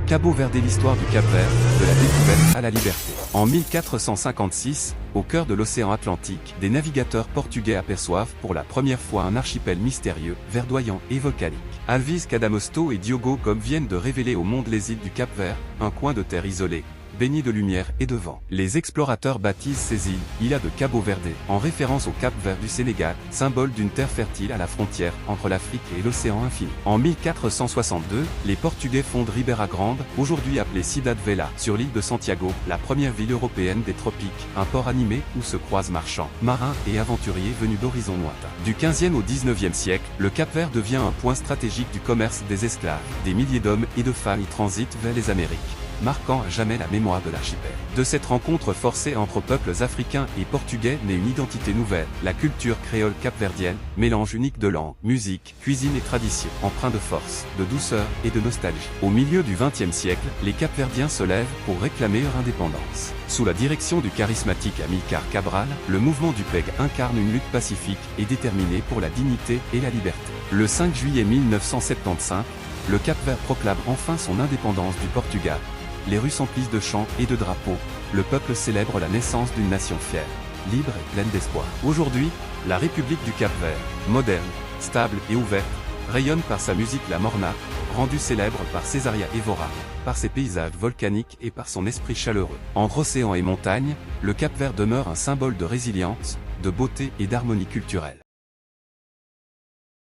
Cabo Verde, l'histoire du Cap-Vert, de la découverte à la liberté. En 1456, au cœur de l'océan Atlantique, des navigateurs portugais aperçoivent pour la première fois un archipel mystérieux, verdoyant et volcanique. Alvise Cadamosto et Diogo Gomes viennent de révéler au monde les îles du Cap-Vert, un coin de terre isolé, baigné de lumière et de vent. Les explorateurs baptisent ces îles Ilha de Cabo Verde, en référence au Cap Vert du Sénégal, symbole d'une terre fertile à la frontière entre l'Afrique et l'océan infini. En 1462, les Portugais fondent Ribeira Grande, aujourd'hui appelée Cidade Vela, sur l'île de Santiago, la première ville européenne des tropiques, un port animé où se croisent marchands, marins et aventuriers venus d'horizons lointains. Du 15e au 19e siècle, le Cap Vert devient un point stratégique du commerce des esclaves. Des milliers d'hommes et de femmes y transitent vers les Amériques, marquant à jamais la mémoire de l'archipel. De cette rencontre forcée entre peuples africains et portugais naît une identité nouvelle, la culture créole capverdienne, mélange unique de langue, musique, cuisine et tradition, empreint de force, de douceur et de nostalgie. Au milieu du XXe siècle, les Capverdiens se lèvent pour réclamer leur indépendance. Sous la direction du charismatique Amilcar Cabral, le mouvement du PEG incarne une lutte pacifique et déterminée pour la dignité et la liberté. Le 5 juillet 1975, le Cap-Vert proclame enfin son indépendance du Portugal. Les rues s'emplissent de chants et de drapeaux, le peuple célèbre la naissance d'une nation fière, libre et pleine d'espoir. Aujourd'hui, la République du Cap-Vert, moderne, stable et ouverte, rayonne par sa musique la morna, rendue célèbre par Césaria Évora, par ses paysages volcaniques et par son esprit chaleureux. Entre océan et montagne, le Cap-Vert demeure un symbole de résilience, de beauté et d'harmonie culturelle.